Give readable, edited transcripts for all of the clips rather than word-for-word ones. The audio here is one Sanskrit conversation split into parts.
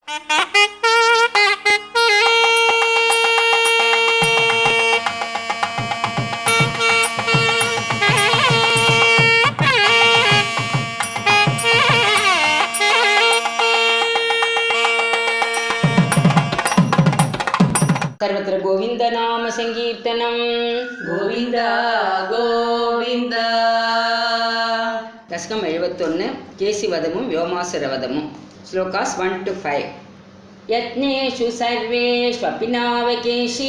सर्वत्र गोविंद नाम संकीर्तनम गोविंद गोविंद दशकम 71 केशिवदमुं व्योमासुरवदमुं श्लोकास् 1 to 5 यत्नेषु सर्वेष्वपि नावकेशी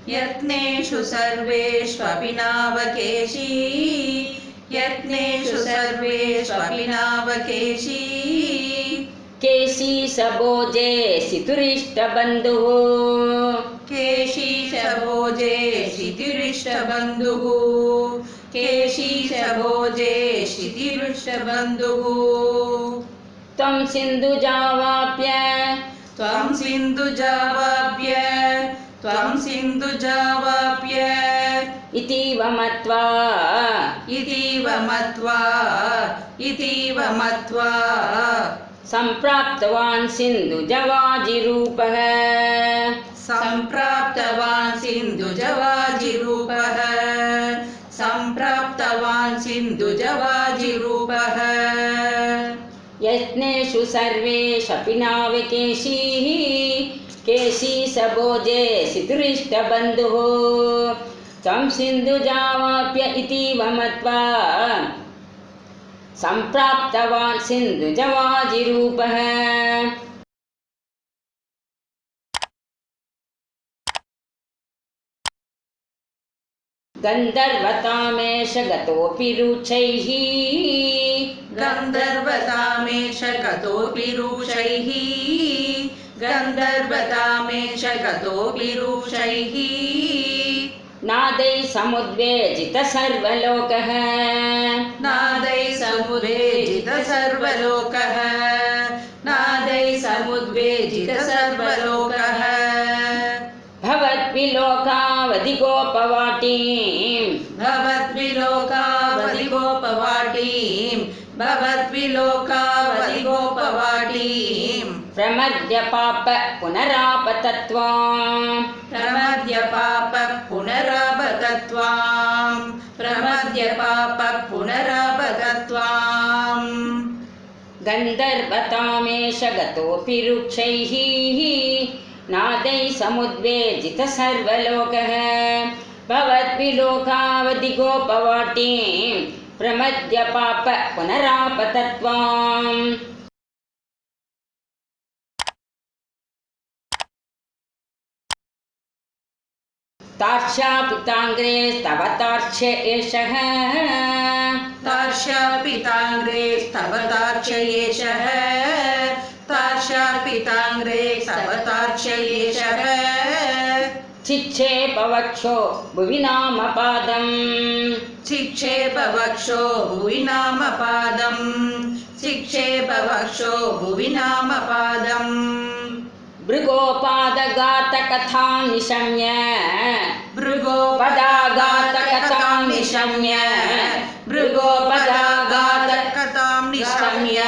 यत्नेषु सर्वेष्वपि नावकेशी यत्नेषु सर्वेष्वपि नावकेशी केशी सबोजे सितुरिष्टबन्धुः केशीशभोजे शितिरिष्टबन्धुः केशीशभोजे शितिरिष्टबन्धुः त्वं सिन्धुजावाप्य त्वं सिन्धुजावाप्य त्वं सिन्धुजावाप्य इतीव मत्वा इतीव मत्वा सम्प्राप्तवान् सिन्धुजवाजिरूपः सम्प्राप्तवान् सिन्धुजवाजिरूपः सम्प्राप्तवान् सिन्धुजवाजिरूपः यत्नेषु सर्वेष्वपि नावकेशीः केशी सबोजे सितुरिष्टबन्धुः त्वं सिन्धुजावाप्य इतीव मत्वा सम्प्राप्तवान् सिन्धुजवाजिरूपः गन्धर्वतामेष गतोऽपि रुचैः गन्धर्वतामेष गतोऽपि रुचैः गन्धर्वतामेष गतोऽपि रुचैः नादैः समुद्वेजितः सर्वलोकः नादैः समुद्वेजितः सर्वलोकः नादैः समुद्वेजितः सर्वलोकः भवद्विलोकावधिगोपवाटीं भवद्विलोकावधिगोपवाटीं प्रमद्य पाप पुनरापतत्वाम् प्रमद्य पाप पुनरापतत्वाम् प्रमद्य पाप पुनरापतत्वाम् गन्धर्वतामेष गतोऽपि रुक्षैः नादैः समुद्वेजितः सर्वलोकः भवद्विलोकावधिगोपवाटीं प्रमद्य पाप पुनरापतत्वाम् तार्क्ष्यापिताङ्ग्रे स्तव तार्क्ष्य एषः तार्क्ष्यापिताङ्ग्रे स्तव तार्क्ष्य एषः तार्क्ष्यापिताङ्ग्रे स्तव तार्क्ष्य एषः चिक्षेपवक्षो भुवि नामपादम् चिक्षेपवक्षो भुवि नामपादम् चिक्षेपवक्षो भुवि नामपादम् भृगोपादघातकथां निशम्य भृगोपदाघातकथां निशम्य भृगोपदाघातकथां निशम्य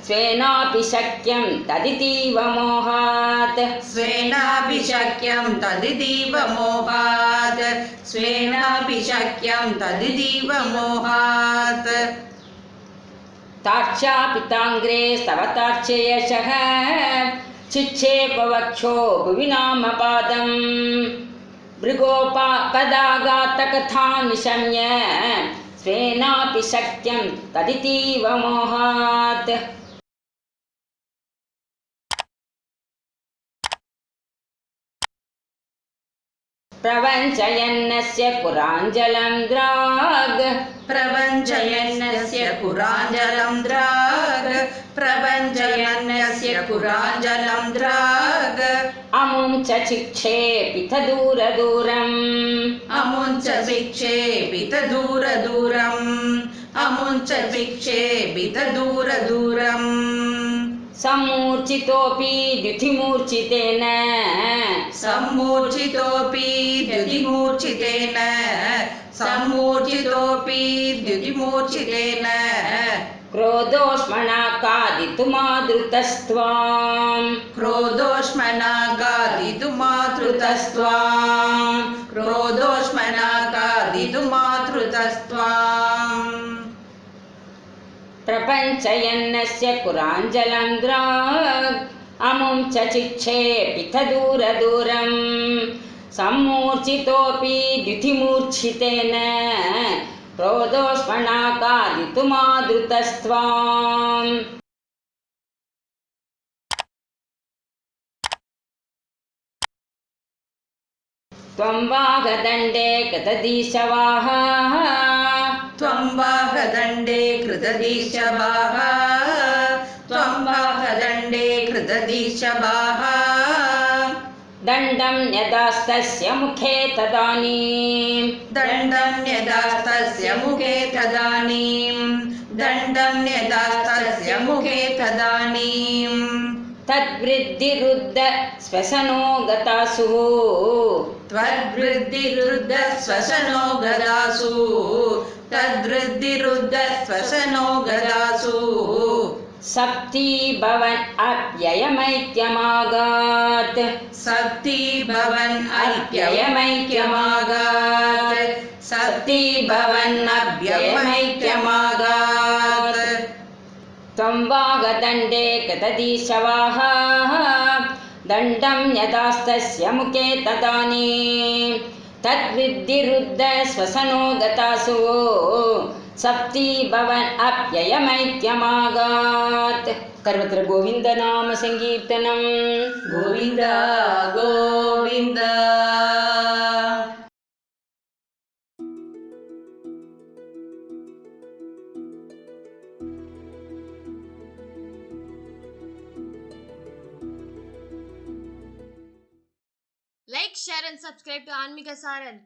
स्वेनापि शक्यं तदितीव मोहात् स्वेनापि शक्यं तदितीव मोहात् स्वेनापि शक्यं तदितीव मोहात् तार्क्ष्यापिताङ्ग्रे स्तव तार्क्ष्य एषः चिक्षेपवक्षो भुवि नामपादम् भृगोपदाघातकथां निशम्य स्वेनापि शक्यं तदितीव मोहात् प्रवञ्चयन्नस्य पुराञ्जलं द्राग् प्रवञ्चयन्नस्य पुराञ्जलं द्राग् प्रवञ्चयन्नस्य पुराञ्जलं द्राग् अमुं च चिक्षेपित दूरदूरम् अमुञ्च विक्षेपित दूरदूरम् अमुञ्च विक्षेपित दूरदूरम् सम्मूर्छितोऽपि द्युतिमूर्छितेन सम्मूर्छितोऽपि द्युतिमूर्छितेन सम्मूर्छितोऽपि द्युतिमूर्छितेन क्रोधोष्मणा खादितुमादृतस्त्वाम् क्रोधोष्मणा खादितुमातृतस्त्वाम् क्रोधोष्मणा खादितुमातृतस्त्वाम् प्रपञ्चयन्नस्य कुराञ्जलं द्राग् अमुं च चिक्षेपिथ दूरदूरं सम्मूर्छितोऽपि द्युतिमूर्छितेन क्रोधोष्मणा खादितुमादृतस्त्वाम् त्वं वागदण्डे कृतदीशवाः त्वं वाहदण्डे कृतदीशवाः त्वं वाहदण्डे कृतदीशवाः दण्डं यदास्तस्य मुखे तदानीं दण्डं यदास्तस्य मुखे तदानीं दण्डं यदास्तस्य मुखे तदानीं तद्वृद्धिरुद्ध श्वसनो गतासु त्वद्वृद्धिरुद्ध श्वसनो गदासु तद्वृद्धिरुद्ध श्वसनो गदासु सप्ती भवन् अप्ययमैक्यमागात् सप्ती भवन् अप्ययमैक्यमागात् सप्ती भवन् अप्ययमैक्यमागात् त्वं वागदण्डे कृतदीशवाः दण्डं यदास्तस्य मुखे तदानीं तद्विद्धिरुद्ध श्वसनो गतासु सप्ती भवन् अप्ययमैक्यमागात् सर्वत्र गोविन्दनाम सङ्कीर्तनं Govinda Govinda Like, share and subscribe to Anmika Saran.